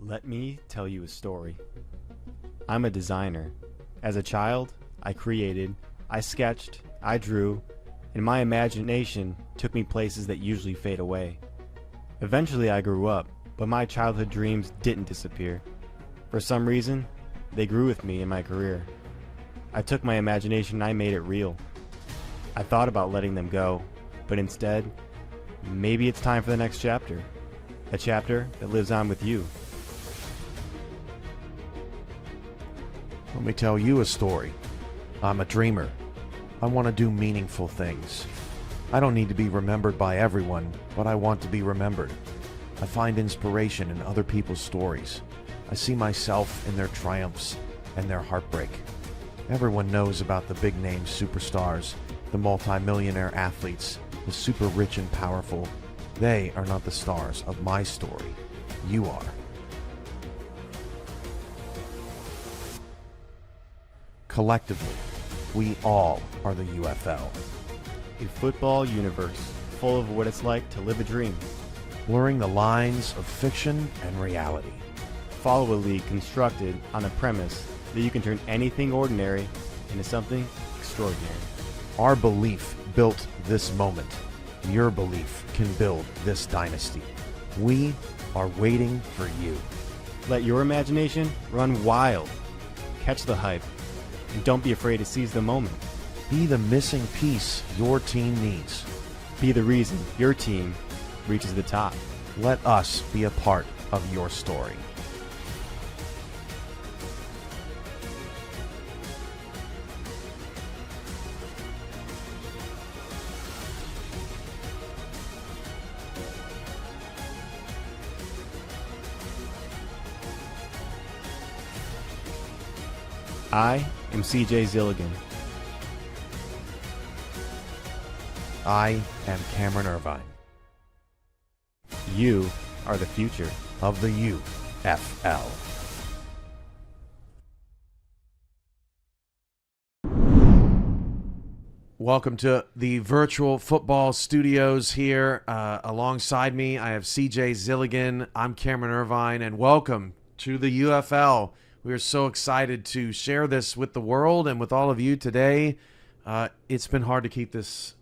Let me tell you a story. I'm a designer. As a child, I created, I sketched, I drew, and my imagination took me places that usually fade away. Eventually I grew up, but my childhood dreams didn't disappear. For some reason, they grew with me in my career. I took my imagination and I made it real. I thought about letting them go, but instead, maybe it's time for the next chapter. A chapter that lives on with you. Let me tell you a story. I'm a dreamer. I want to do meaningful things. I don't need to be remembered by everyone, but I want to be remembered. I find inspiration in other people's stories. I see myself in their triumphs and their heartbreak. Everyone knows about the big-name superstars, the multi-millionaire athletes, the super rich and powerful. They are not the stars of my story. You are. Collectively, we all are the UFL. A football universe full of what it's like to live a dream. Blurring the lines of fiction and reality. Follow a league constructed on the premise that you can turn anything ordinary into something extraordinary. Our belief built this moment. Your belief can build this dynasty. We are waiting for you. Let your imagination run wild. Catch the hype. And don't be afraid to seize the moment. Be the missing piece your team needs. Be the reason your team reaches the top. Let us be a part of your story. I am CJ Zilligen. I am Cameron Irvine. You are the future of the UFL. Welcome to the virtual football studios here. Alongside me, I have CJ Zilligen. I'm Cameron Irvine, and welcome to the UFL. We are so excited to share this with the world and with all of you today. It's been hard to keep the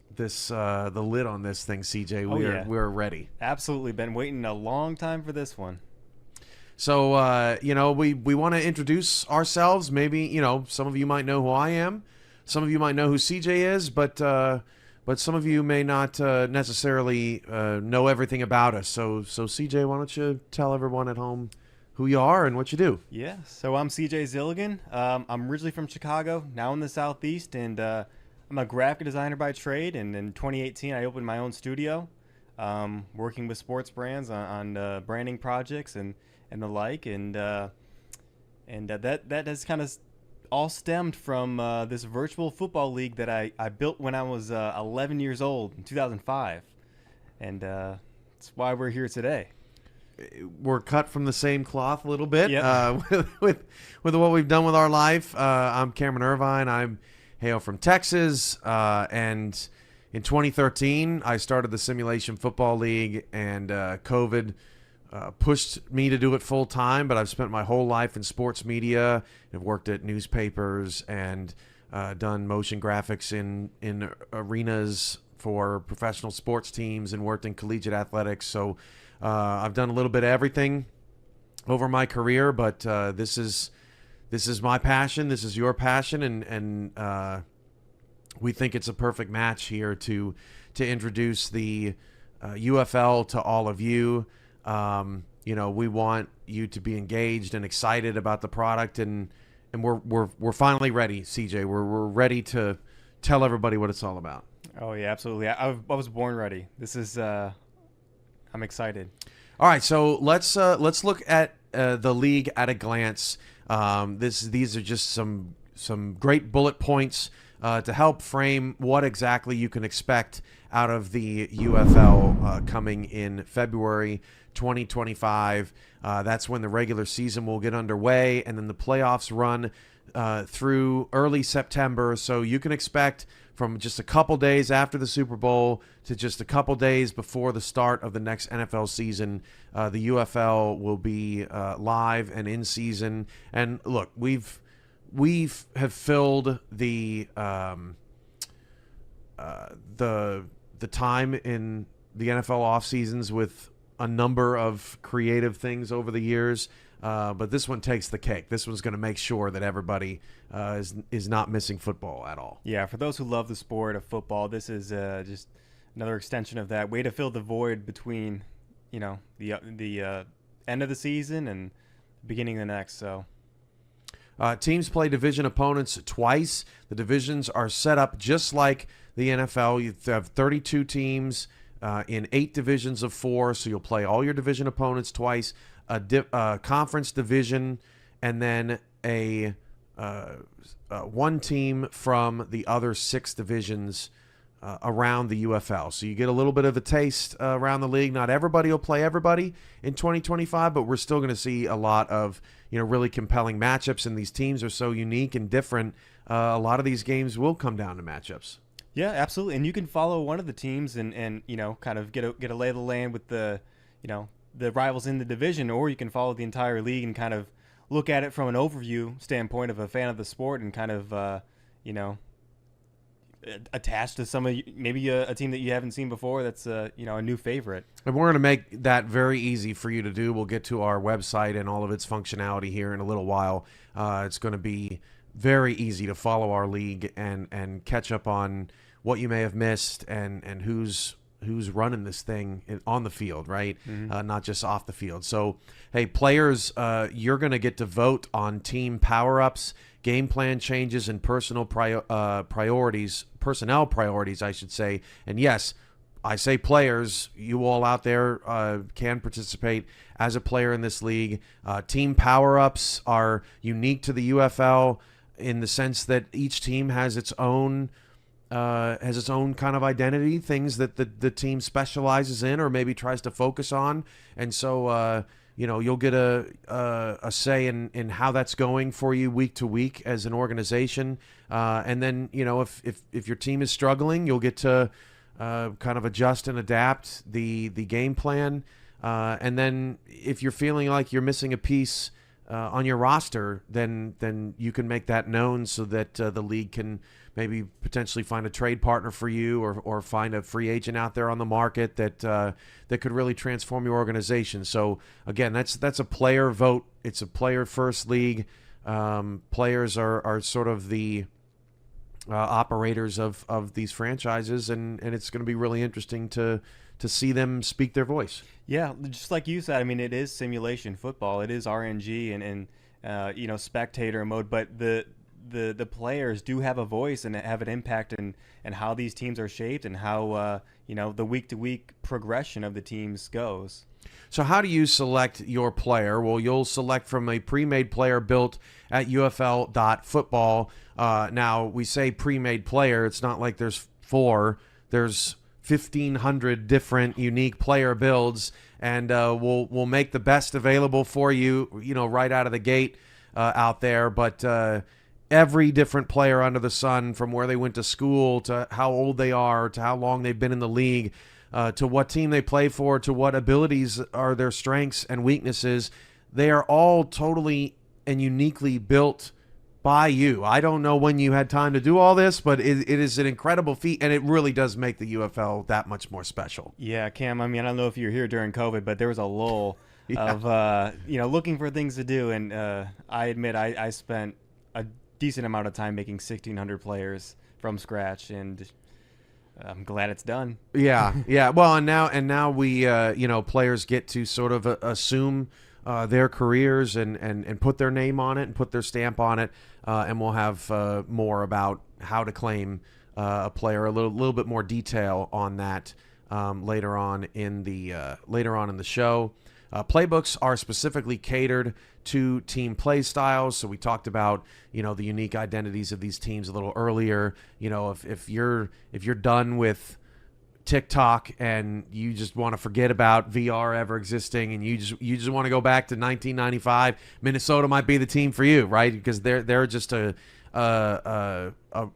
lid on this thing, CJ. We're ready. Absolutely. Been waiting a long time for this one. So, we want to introduce ourselves. Maybe, some of you might know who I am. Some of you might know who CJ is, but some of you may not necessarily know everything about us. So CJ, why don't you tell everyone at home who you are and what you do? Yeah, so I'm CJ Zilligen. I'm originally from Chicago, now in the Southeast, and I'm a graphic designer by trade. And in 2018, I opened my own studio, working with sports brands on branding projects and the like. And that has kind of all stemmed from this virtual football league that I built when I was 11 years old in 2005. And that's why we're here today. We're cut from the same cloth a little bit. Yep. with what we've done with our life. I'm Cameron Irvine. I'm hail from Texas, and in 2013 I started the Simulation Football League, and COVID pushed me to do it full time. But I've spent my whole life in sports media. I've worked at newspapers and done motion graphics in arenas for professional sports teams, and worked in collegiate athletics. So I've done a little bit of everything over my career, but this is my passion. This is your passion, and we think it's a perfect match here to introduce the UFL to all of you. We want you to be engaged and excited about the product, and we're finally ready, CJ. We're ready to tell everybody what it's all about. Oh yeah, absolutely. I was born ready. This is. I'm excited. All right, so let's look at the league at a glance. These are just some great bullet points to help frame what exactly you can expect out of the UFL coming in February 2025. That's when the regular season will get underway, and then the playoffs run through early September. So you can expect from just a couple days after the Super Bowl to just a couple days before the start of the next NFL season, the UFL will be live and in season. And look, we have filled the time in the NFL off seasons with a number of creative things over the years. But this one takes the cake. This one's going to make sure that everybody is not missing football at all. Yeah, for those who love the sport of football, this is just another extension of that. Way to fill the void between, the end of the season and the beginning of the next. So teams play division opponents twice. The divisions are set up just like the NFL. You have 32 teams in 8 divisions of 4, so you'll play all your division opponents twice. A conference division, and then a one team from the other 6 divisions around the UFL. So you get a little bit of a taste around the league. Not everybody will play everybody in 2025, but we're still going to see a lot of really compelling matchups, and these teams are so unique and different. A lot of these games will come down to matchups. Yeah, absolutely. And you can follow one of the teams and kind of get a lay of the land with the rivals in the division, or you can follow the entire league and kind of look at it from an overview standpoint of a fan of the sport and kind of, attached to maybe a team that you haven't seen before that's, a new favorite. And we're going to make that very easy for you to do. We'll get to our website and all of its functionality here in a little while. It's going to be very easy to follow our league and catch up on what you may have missed and who's running this thing on the field, right? Mm-hmm. Not just off the field. So, hey, players, you're going to get to vote on team power-ups, game plan changes, and personnel priorities, I should say. And yes, I say players, you all out there can participate as a player in this league. Team power-ups are unique to the UFL in the sense that each team has its own kind of identity, things that the team specializes in or maybe tries to focus on. And so, you'll get a say in how that's going for you week to week as an organization. And then, if your team is struggling, you'll get to kind of adjust and adapt the game plan. And then if you're feeling like you're missing a piece on your roster, then you can make that known so that the league can maybe potentially find a trade partner for you or find a free agent out there on the market that could really transform your organization. So again, that's a player vote. It's a player first league. Players are sort of the operators of these franchises, and it's going to be really interesting to see them speak their voice. Yeah, just like you said, I mean, it is simulation football. It is RNG and spectator mode, but the players do have a voice and have an impact in how these teams are shaped and how the week-to-week progression of the teams goes. So how do you select your player? Well, you'll select from a pre-made player built at UFL.football. Now, we say pre-made player. It's not like there's 4. There's 1,500 different unique player builds, and we'll make the best available for you, right out of the gate out there. But every different player under the sun, from where they went to school to how old they are to how long they've been in the league, to what team they play for, to what abilities are their strengths and weaknesses, they are all totally and uniquely built by you. I don't know when you had time to do all this, but it is an incredible feat, and it really does make the UFL that much more special. Yeah, Cam, I mean, I don't know if you were here during COVID, but there was a lull of, looking for things to do, and I admit I spent a decent amount of time making 1,600 players from scratch, and I'm glad it's done. Yeah. Well, and now we, players get to sort of assume their careers and put their name on it and put their stamp on it, and we'll have more about how to claim a player, a little bit more detail on that later on in the show. Playbooks are specifically catered to team play styles. So we talked about, the unique identities of these teams a little earlier. If you're done with TikTok and you just want to forget about VR ever existing, and you just want to go back to 1995, Minnesota might be the team for you, right? Because they're just a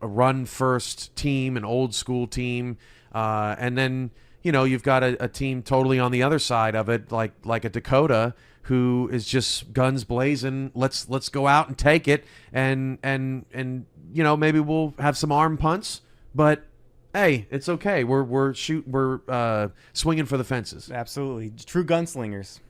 run first team, an old school team, and then you've got a team totally on the other side of it, like a Dakota, who is just guns blazing. Let's go out and take it, and maybe we'll have some arm punts, but hey, it's okay. We're swinging for the fences. Absolutely, true gunslingers.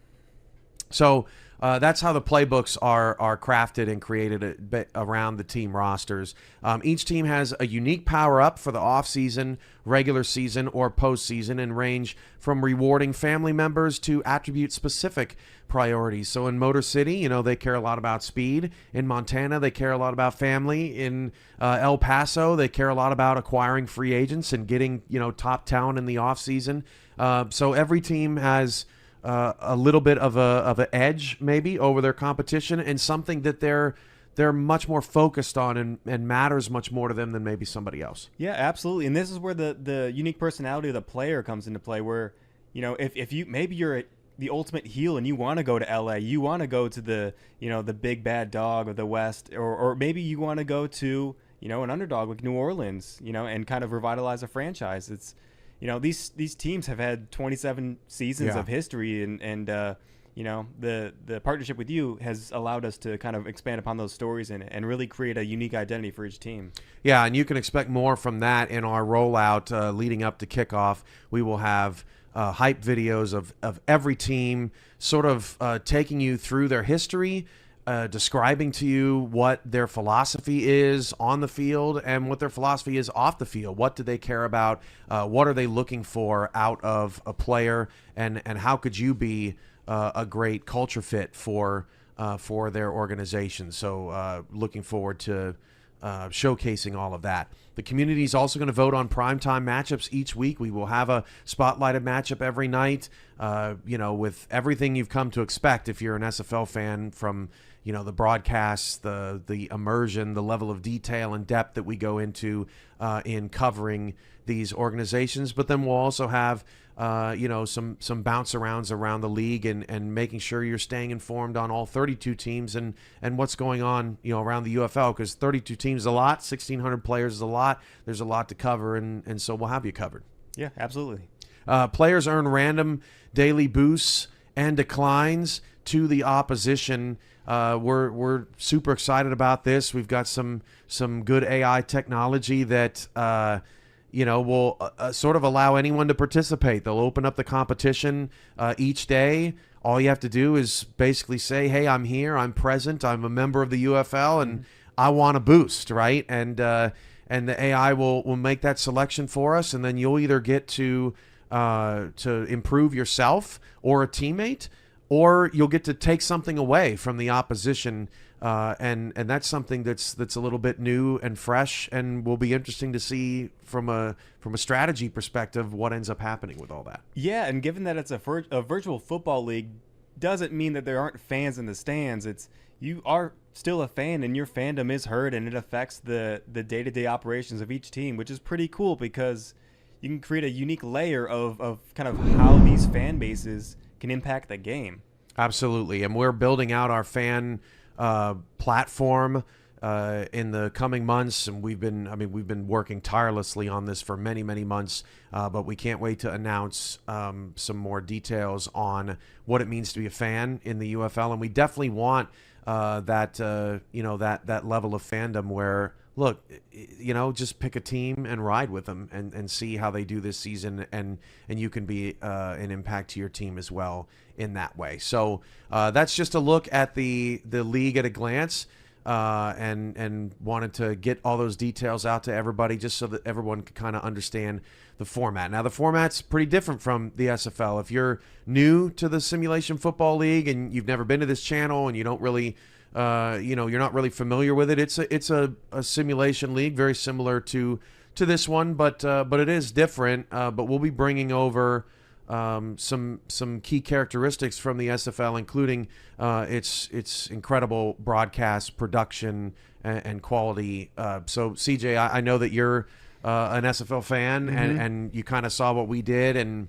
So that's how the playbooks are crafted and created around the team rosters. Each team has a unique power-up for the off-season, regular season, or postseason, and range from rewarding family members to attribute-specific priorities. So in Motor City, they care a lot about speed. In Montana, they care a lot about family. In El Paso, they care a lot about acquiring free agents and getting top talent in the off-season. So every team has a little bit of an edge maybe over their competition, and something that they're much more focused on and matters much more to them than maybe somebody else. Yeah, absolutely. And this is where the unique personality of the player comes into play, where if you maybe you're the ultimate heel and you want to go to LA, you want to go to the the big bad dog of the West, or maybe you want to go to an underdog like New Orleans, and kind of revitalize a franchise. It's these teams have had 27 seasons of history, and the partnership with you has allowed us to kind of expand upon those stories and really create a unique identity for each team. Yeah, and you can expect more from that in our rollout leading up to kickoff. We will have hype videos of every team, sort of taking you through their history, describing to you what their philosophy is on the field and what their philosophy is off the field. What do they care about? What are they looking for out of a player? And how could you be a great culture fit for their organization? So looking forward to showcasing all of that. The community is also going to vote on primetime matchups each week. We will have a spotlighted matchup every night, with everything you've come to expect if you're an SFL fan, from the broadcasts, the immersion, the level of detail and depth that we go into in covering these organizations. But then we'll also have some bounce arounds around the league and making sure you're staying informed on all 32 teams and what's going on around the UFL, because 32 teams is a lot, 1,600 players is a lot. There's a lot to cover, and so we'll have you covered. Yeah, absolutely. Players earn random daily boosts and declines to the opposition. We're super excited about this. We've got some good AI technology that will sort of allow anyone to participate. They'll open up the competition each day. All you have to do is basically say, hey, I'm here, I'm present, I'm a member of the UFL, and I want a boost, right? And the AI will make that selection for us, and then you'll either get to improve yourself or a teammate, or you'll get to take something away from the opposition, and that's something that's a little bit new and fresh, and will be interesting to see from a strategy perspective what ends up happening with all that. Yeah, and given that it's a virtual football league, doesn't mean that there aren't fans in the stands. You are still a fan, and your fandom is heard, and it affects the day-to-day operations of each team, which is pretty cool because you can create a unique layer of kind of how these fan bases can impact the game. Absolutely, and we're building out our fan platform in the coming months, and we've been working tirelessly on this for many months, but we can't wait to announce some more details on what it means to be a fan in the UFL, and we definitely want that level of fandom where, look, just pick a team and ride with them and see how they do this season, and you can be an impact to your team as well in that way. So that's just a look at the league at a glance, and wanted to get all those details out to everybody just so that everyone could kind of understand the format. Now, the format's pretty different from the SFL. If you're new to the Simulation Football League and you've never been to this channel and you don't really you're not really familiar with it, it's a simulation league very similar to this one, but it is different. But we'll be bringing over some key characteristics from the SFL, including its incredible broadcast production and quality. So CJ, I know that you're an SFL fan, and you kind of saw what we did, and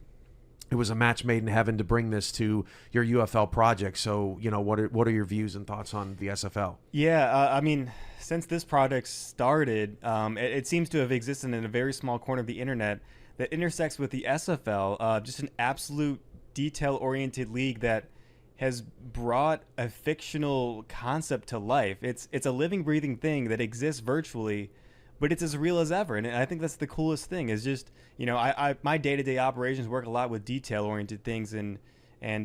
it was a match made in heaven to bring this to your UFL project. So, what are your views and thoughts on the SFL? Yeah, I mean, since this project started, it seems to have existed in a very small corner of the internet that intersects with the SFL, just an absolute detail-oriented league that has brought a fictional concept to life. It's a living, breathing thing that exists virtually, but it's as real as ever. And I think that's the coolest thing is just, my day-to-day operations work a lot with detail-oriented things and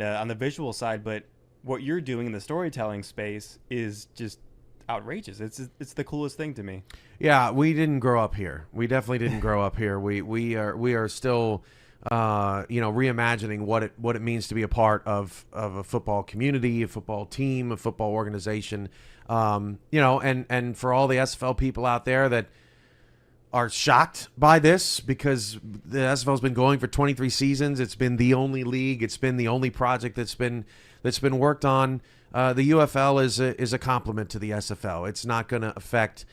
on the visual side, but what you're doing in the storytelling space is just outrageous. It's the coolest thing to me. Yeah, we didn't grow up here. We definitely didn't grow up here. We are still reimagining what it means to be a part of a football community, a football team, a football organization. And for all the SFL people out there that are shocked by this, because the SFL has been going for 23 seasons. It's been the only league. It's been the only project that's been worked on. The UFL is a complement to the SFL. It's not going to affect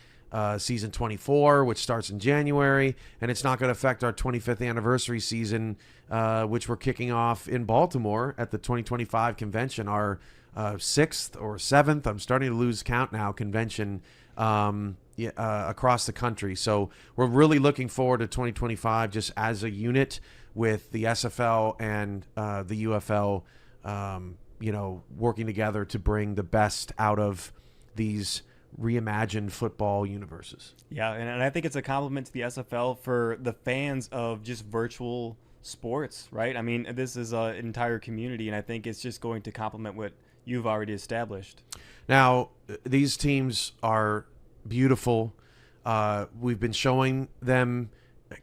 season 24, which starts in January, and it's not going to affect our 25th anniversary season, which we're kicking off in Baltimore at the 2025 convention, our 6th or 7th, I'm starting to lose count now, convention across the country. So we're really looking forward to 2025 just as a unit with the SFL and the UFL, working together to bring the best out of these reimagined football universes. Yeah, and I think it's a compliment to the SFL for the fans of just virtual sports, right? I mean, this is an entire community, and I think it's just going to complement what you've already established. Now, these teams are beautiful. We've been showing them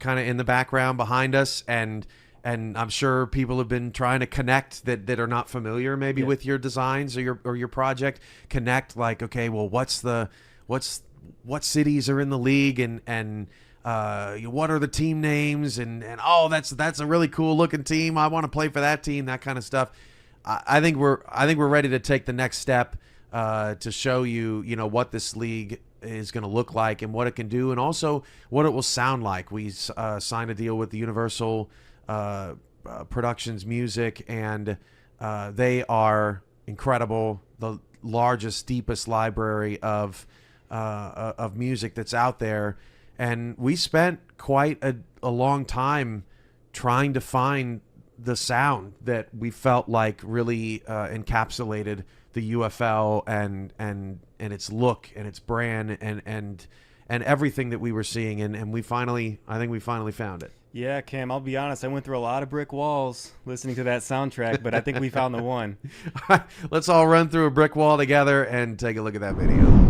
kind of in the background behind us, and I'm sure people have been trying to connect that are not familiar maybe with your designs or your project. Connect like, okay, well, what cities are in the league and what are the team names and oh, that's a really cool looking team. I want to play for that team. That kind of stuff. I think we're ready to take the next step to show you what this league is going to look like and what it can do, and also what it will sound like. We signed a deal with the Universal Productions Music, and they are incredible. The largest, deepest library of music that's out there, and we spent quite a long time trying to find the sound that we felt like really encapsulated the UFL and its look and its brand and everything that we were seeing, and I think we finally found it. Yeah, Cam, I'll be honest, I went through a lot of brick walls listening to that soundtrack, but I think we found the one. Let's all run through a brick wall together and take a look at that video.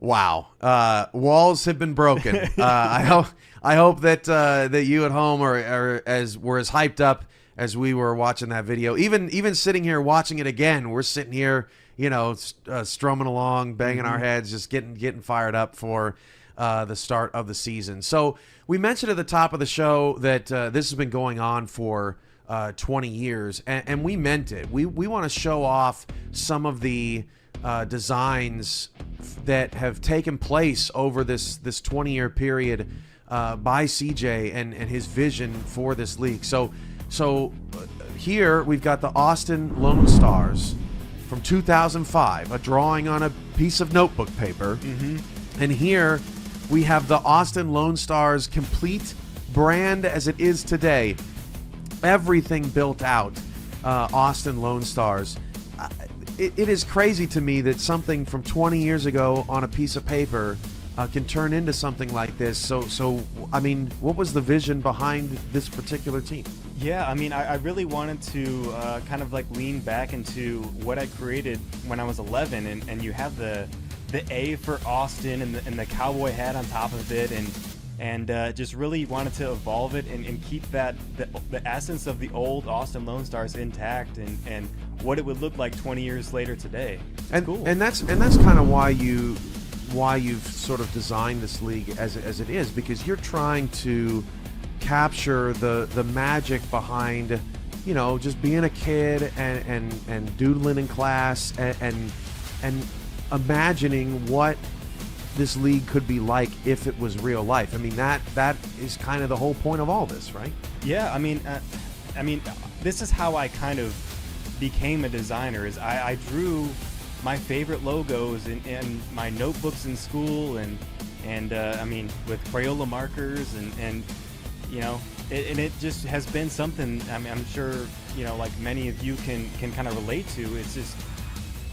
Wow. Walls have been broken. I hope that you at home were as hyped up as we were watching that video. Even sitting here watching it again, we're sitting here, strumming along, banging our heads, just getting fired up for the start of the season. So we mentioned at the top of the show that this has been going on for 20 years, and we meant it. We want to show off some of the designs that have taken place over this 20-year period by CJ and his vision for this league. So here we've got the Austin Lone Stars from 2005, a drawing on a piece of notebook paper. And here we have the Austin Lone Stars complete brand as it is today. Everything built out, Austin Lone Stars. It is crazy to me that something from 20 years ago on a piece of paper can turn into something like this. So I mean, what was the vision behind this particular team? Yeah, I mean, I really wanted to kind of like lean back into what I created when I was 11, and you have the A for Austin and the cowboy hat on top of it, and just really wanted to evolve it and keep that the essence of the old Austin Lone Stars intact, and what it would look like 20 years later today. It's cool. And that's kind of why you've sort of designed this league as it is, because you're trying to capture the magic behind, you know, just being a kid and doodling in class and imagining what this league could be like if it was real life. I mean, that is kind of the whole point of all this, right? Yeah, I mean, this is how I kind of became a designer. Is I drew my favorite logos in my notebooks in school, and I mean, with Crayola markers, and you know, it just has been something. I mean, I'm sure, you know, like many of you can kind of relate to. It's just,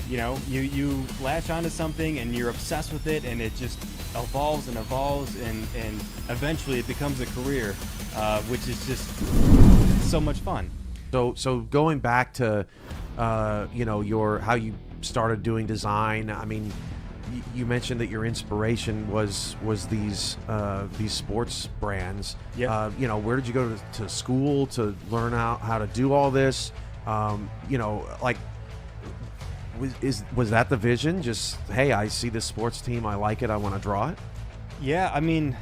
you know, you latch onto something and you're obsessed with it, and it just evolves and evolves, and eventually it becomes a career, which is just so much fun. So going back to you know, how you started doing design. I mean, you mentioned that your inspiration was these sports brands. Yeah. You know, where did you go to school to learn how to do all this? You know, like, was that the vision? Just, hey, I see this sports team, I like it, I want to draw it. Yeah, I mean,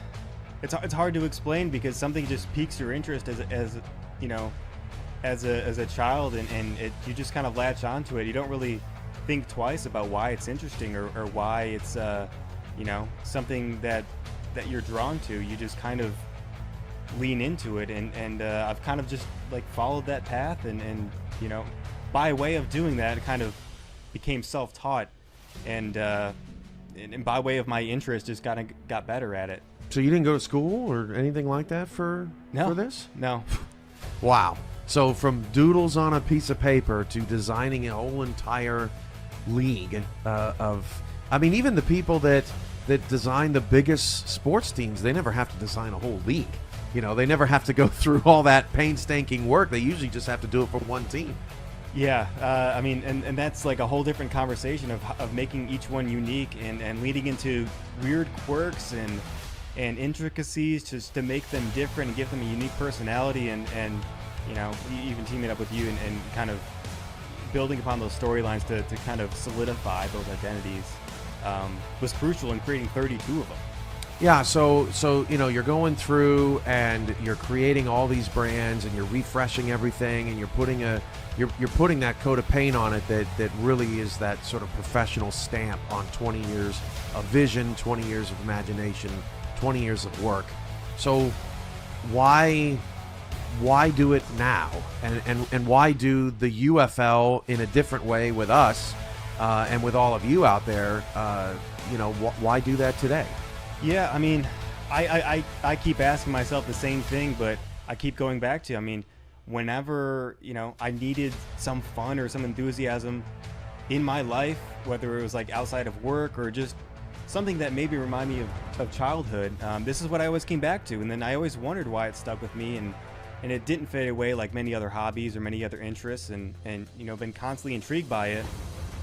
it's hard to explain, because something just piques your interest as you know, as a child, and you just kind of latch onto it. You don't really think twice about why it's interesting or why it's you know, something that you're drawn to. You just kind of lean into it, and I've kind of just like followed that path, and you know, by way of doing that, it kind of became self-taught, and by way of my interest, just got better at it. So you didn't go to school or anything like that for this? No. Wow. So from doodles on a piece of paper to designing a whole entire league of, I mean, even the people that design the biggest sports teams, they never have to design a whole league. You know, they never have to go through all that painstaking work. They usually just have to do it for one team. Yeah, I mean, and that's like a whole different conversation of making each one unique, and leading into weird quirks and intricacies just to make them different and give them a unique personality, and you know, even teaming up with you and kind of building upon those storylines to kind of solidify those identities was crucial in creating 32 of them. Yeah, so you know, you're going through and you're creating all these brands, and you're refreshing everything, and you're putting that coat of paint on it that really is that sort of professional stamp on 20 years of vision, 20 years of imagination, 20 years of work. So why do it now, and why do the UFL in a different way with us and with all of you out there? You know, why do that today? Yeah, I mean, I keep asking myself the same thing, but I keep going back to, I mean, whenever, you know, I needed some fun or some enthusiasm in my life, whether it was like outside of work or just something that maybe reminded me of childhood, this is what I always came back to. And then I always wondered why it stuck with me, and it didn't fade away like many other hobbies or many other interests, and you know, been constantly intrigued by it.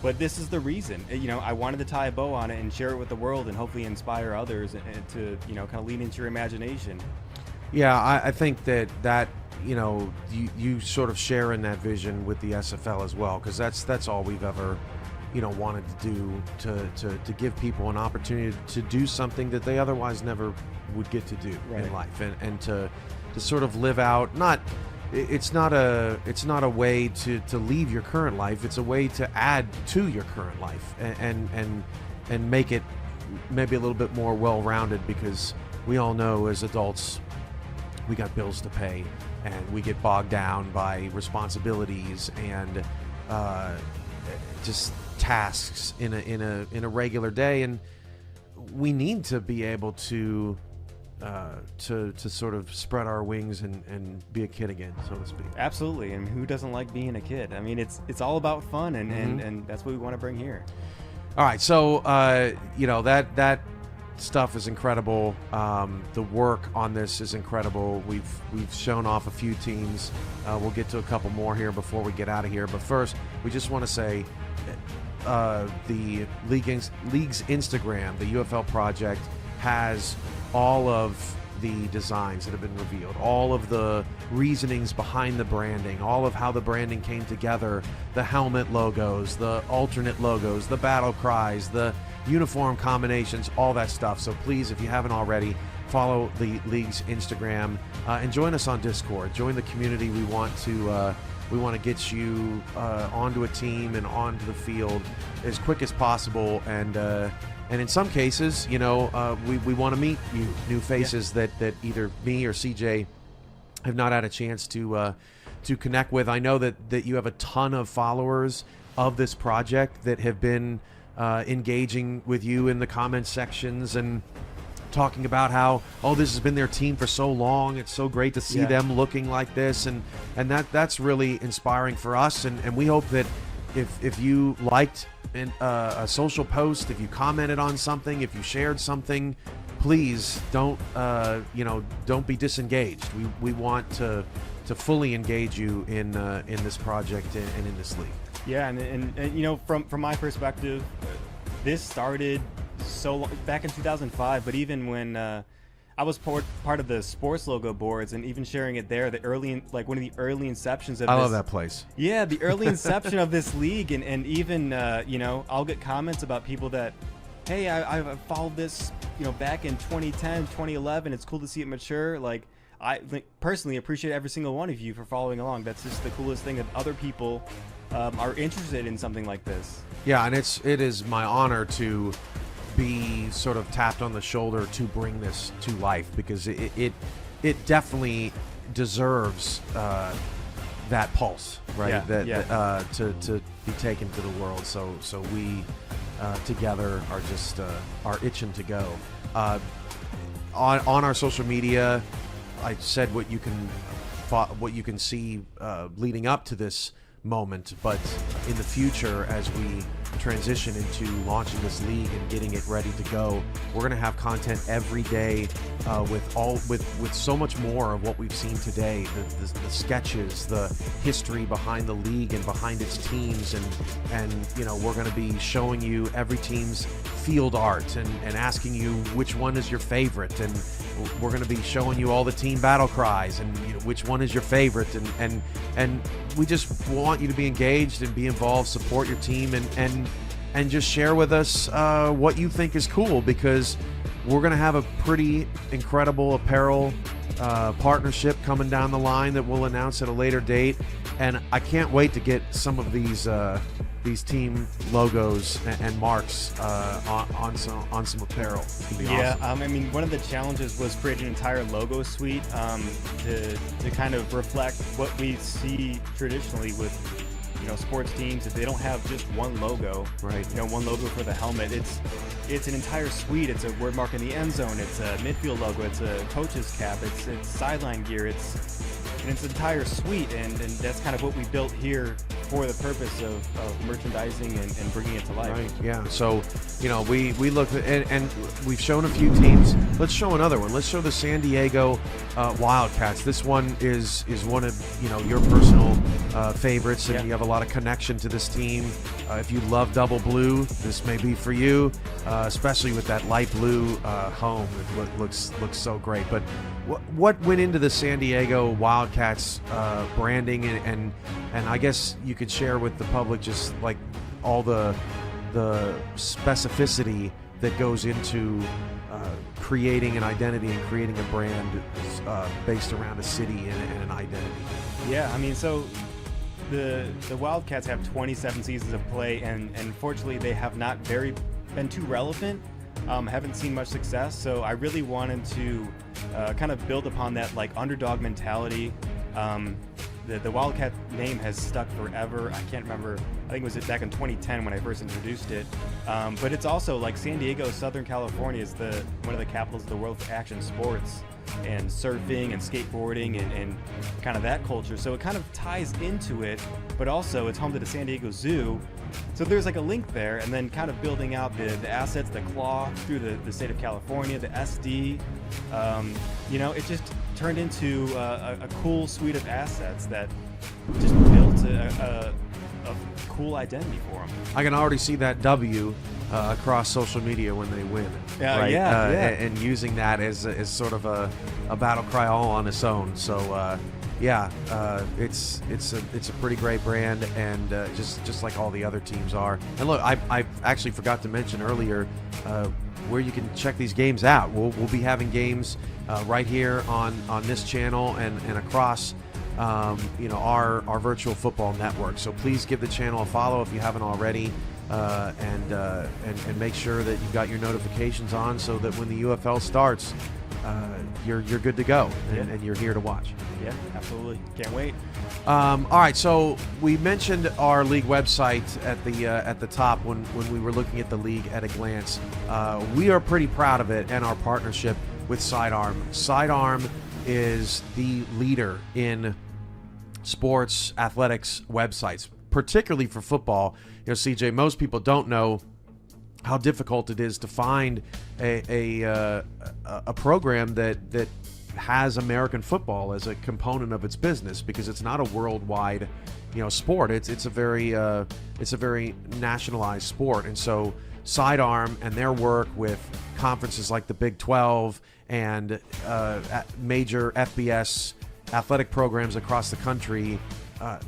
But this is the reason. You know, I wanted to tie a bow on it and share it with the world, and hopefully inspire others and to, you know, kind of lean into your imagination. Yeah, I think that you know, you sort of share in that vision with the SFL as well, because that's all we've ever, you know, wanted to do, to give people an opportunity to do something that they otherwise never would get to do in life, and to sort of live out. It's not a way to leave your current life. It's a way to add to your current life and make it maybe a little bit more well-rounded, because we all know as adults we got bills to pay, and we get bogged down by responsibilities, and just tasks in a regular day, and we need to be able to sort of spread our wings and be a kid again, so to speak. Absolutely, and who doesn't like being a kid? I mean, it's all about fun, and that's what we want to bring here. All right, so that stuff is incredible. The work on this is incredible. We've shown off a few teams. We'll get to a couple more here before we get out of here. But first, we just want to say the league's Instagram, the UFL project, has all of the designs that have been revealed, all of the reasonings behind the branding, all of how the branding came together, the helmet logos, the alternate logos, the battle cries, the uniform combinations, all that stuff. So please, if you haven't already, follow the league's Instagram and join us on Discord. Join the community. We want to get you onto a team and onto the field as quick as possible, and in some cases, we want to meet you, new faces that either me or CJ have not had a chance to connect with. I know that you have a ton of followers of this project that have been engaging with you in the comment sections and talking about how, this has been their team for so long. It's so great to see them looking like this, and that's really inspiring for us. And we hope that if you liked a social post, if you commented on something, if you shared something, please don't be disengaged. We want to fully engage you in this project and in this league. Yeah, and from my perspective, this started so long, back in 2005. But even when I was part of the sports logo boards, and even sharing it there, one of the early inceptions of I love that place. Yeah, the early inception of this league, and even I'll get comments about people that, hey, I followed this back in 2010, 2011. It's cool to see it mature. Like, I personally appreciate every single one of you for following along. That's just the coolest thing, that other people are interested in something like this. Yeah, and it is my honor to be sort of tapped on the shoulder to bring this to life, because it definitely deserves that pulse, right? To be taken to the world. So we together are just are itching to go. On our social media, I said what you can see leading up to this moment, but in the future, as we transition into launching this league and getting it ready to go, we're going to have content every day with so much more of what we've seen today, the sketches, the history behind the league and behind its teams, and we're going to be showing you every team's field art and asking you which one is your favorite, and we're going to be showing you all the team battle cries and which one is your favorite, and we just want you to be engaged and be involved, support your team, and just share with us what you think is cool, because we're going to have a pretty incredible apparel partnership coming down the line that we'll announce at a later date, and I can't wait to get some of these team logos and marks on some apparel. It's gonna be awesome. I mean, one of the challenges was creating an entire logo suite to kind of reflect what we see traditionally with sports teams. If they don't have just one logo, right? One logo for the helmet. It's an entire suite. It's a word mark in the end zone. It's a midfield logo. It's a coach's cap. It's sideline gear. It's an entire suite, and that's kind of what we built here for the purpose of merchandising and bringing it to life. Right. Yeah. So we look at, and we've shown a few teams. Let's show another one. Let's show the San Diego Wildcats. This one is one of your personal favorites, and you have a lot of connection to this team. If you love double blue, this may be for you, especially with that light blue home. It looks so great. But what went into the San Diego Wildcats branding, and I guess you could share with the public just like all the specificity that goes into creating an identity and creating a brand based around a city and an identity. Yeah, I mean, so the Wildcats have 27 seasons of play, and unfortunately they have not been too relevant. Haven't seen much success, so I really wanted to kind of build upon that underdog mentality. The Wildcat name has stuck forever. I can't remember think it was back in 2010 when I first introduced it. But it's also like San Diego, Southern California is one of the capitals of the world for action sports and surfing and skateboarding and kind of that culture. So it kind of ties into it, but also it's home to the San Diego Zoo. So there's like a link there, and then kind of building out the assets, the claw through the state of California, the SD. It just turned into a cool suite of assets that just built a cool identity for them. I can already see that W across social media when they win. Right? Yeah. And using that as sort of a battle cry all on its own. So it's a pretty great brand, and just like all the other teams are. And look, I actually forgot to mention earlier where you can check these games out. We'll be having games right here on this channel and across our virtual football network. So please give the channel a follow if you haven't already, and make sure that you've got your notifications on so that when the UFL starts, you're good to go and you're here to watch. Yeah, absolutely. Can't wait. All right, so we mentioned our league website at the top when we were looking at the league at a glance. We are pretty proud of it and our partnership with Sidearm. Sidearm is the leader in sports athletics websites, particularly for football. CJ, most people don't know how difficult it is to find a program that has American football as a component of its business, because it's not a worldwide sport. It's a very nationalized sport. And so Sidearm and their work with conferences like the Big 12 and major FBS athletic programs across the country,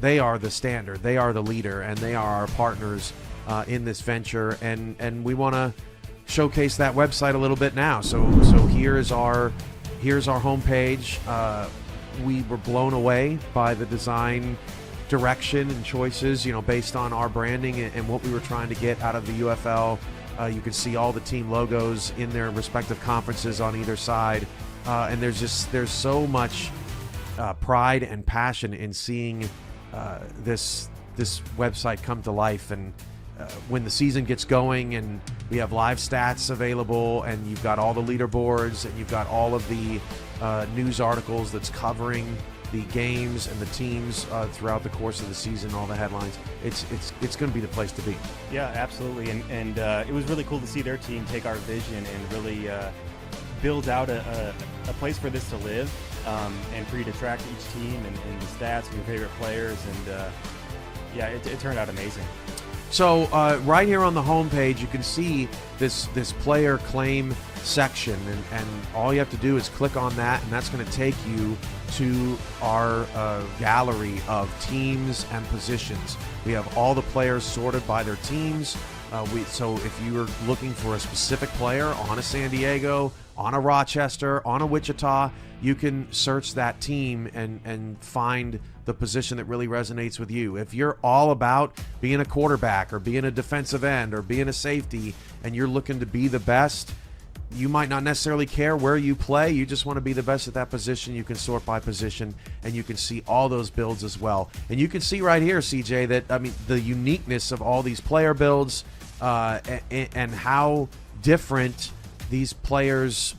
they are the standard, they are the leader, and they are our partners in this venture, and we want to showcase that website a little bit now. So here's our homepage. We were blown away by the design direction and choices, based on our branding and what we were trying to get out of the UFL. You can see all the team logos in their respective conferences on either side, and there's so much pride and passion in seeing this website come to life. And when the season gets going and we have live stats available, and you've got all the leaderboards, and you've got all of the news articles that's covering the games and the teams throughout the course of the season, all the headlines, it's going to be the place to be. Yeah, absolutely. And it was really cool to see their team take our vision and really build out a place for this to live, and for you to track each team and the stats of your favorite players. And it turned out amazing. So right here on the homepage, you can see this player claim section, and all you have to do is click on that, and that's going to take you to our gallery of teams and positions. We have all the players sorted by their teams. So if you are looking for a specific player on a San Diego, on a Rochester, on a Wichita, you can search that team and find the position that really resonates with you. If you're all about being a quarterback or being a defensive end or being a safety, and you're looking to be the best, you might not necessarily care where you play. You just want to be the best at that position. You can sort by position, and you can see all those builds as well. And you can see right here, CJ, that the uniqueness of all these player builds and how different these players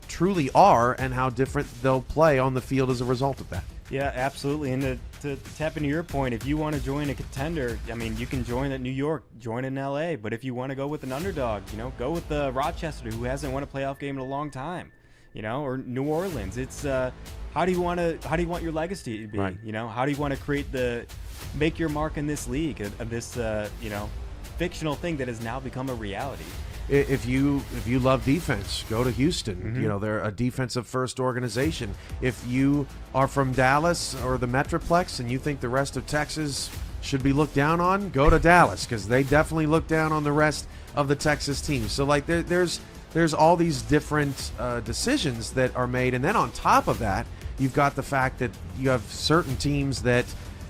truly are, and how different they'll play on the field as a result of that. Yeah, absolutely. And to tap into your point, if you want to join a contender, you can join at New York, join in LA. But if you want to go with an underdog, go with Rochester, who hasn't won a playoff game in a long time, or New Orleans. It's how do you want your legacy to be? Right. How do you want to make your mark in this league, of this fictional thing that has now become a reality? If you love defense, go to Houston. Mm-hmm. They're a defensive first organization. If you are from Dallas or the Metroplex and you think the rest of Texas should be looked down on, go to Dallas, because they definitely look down on the rest of the Texas teams. So there's all these different decisions that are made, and then on top of that, you've got the fact that you have certain teams that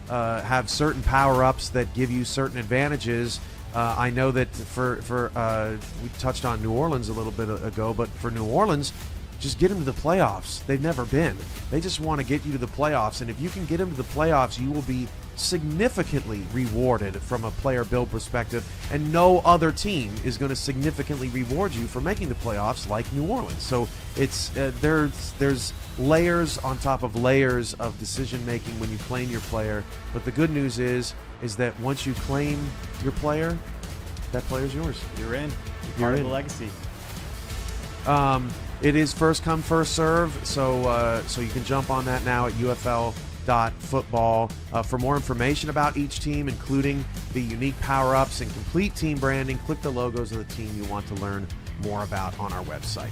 have certain power-ups that give you certain advantages. I know that for we touched on New Orleans a little bit ago, but for New Orleans, just get them to the playoffs. They've never been. They just want to get you to the playoffs. And if you can get them to the playoffs, you will be significantly rewarded from a player build perspective. And no other team is going to significantly reward you for making the playoffs like New Orleans. So it's there's layers on top of layers of decision making when you claim your player. But the good news is that once you claim your player, that player's yours. You're in. You're part of the legacy. It is first come, first serve, so you can jump on that now at UFL.football. For more information about each team, including the unique power-ups and complete team branding, click the logos of the team you want to learn more about on our website.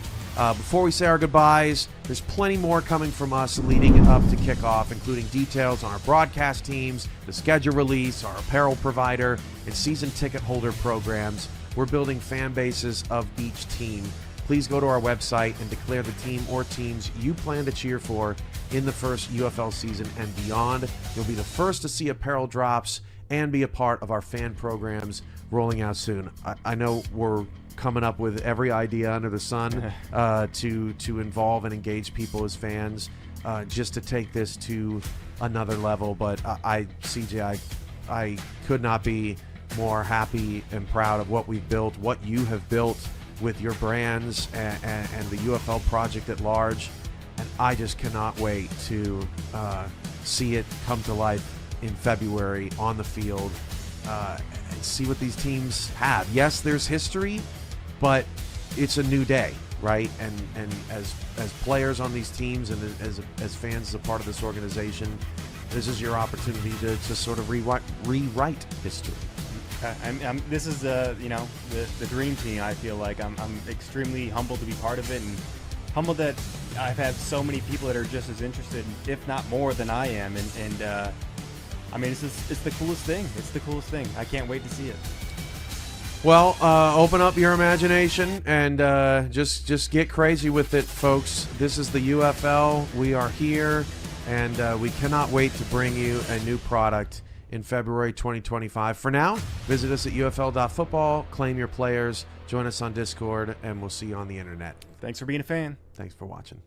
Before we say our goodbyes, there's plenty more coming from us leading up to kickoff, including details on our broadcast teams, the schedule release, our apparel provider, and season ticket holder programs. We're building fan bases of each team. Please go to our website and declare the team or teams you plan to cheer for in the first UFL season and beyond. You'll be the first to see apparel drops and be a part of our fan programs rolling out soon. I know we're coming up with every idea under the sun to involve and engage people as fans, just to take this to another level. But CJ, I could not be more happy and proud of what we've built, what you have built with your brands and the UFL project at large. And I just cannot wait to see it come to life in February on the field and see what these teams have. Yes, there's history, but it's a new day, right? And as players on these teams and as fans as a part of this organization, this is your opportunity to sort of rewrite history. This is the dream team. I feel like I'm extremely humbled to be part of it, and humbled that I've had so many people that are just as interested, if not more, than I am. And I mean, it's the coolest thing. It's the coolest thing. I can't wait to see it. Well, open up your imagination and just get crazy with it, folks. This is the UFL. We are here, and we cannot wait to bring you a new product in February 2025. For now, visit us at UFL.football, claim your players, join us on Discord, and we'll see you on the internet. Thanks for being a fan. Thanks for watching.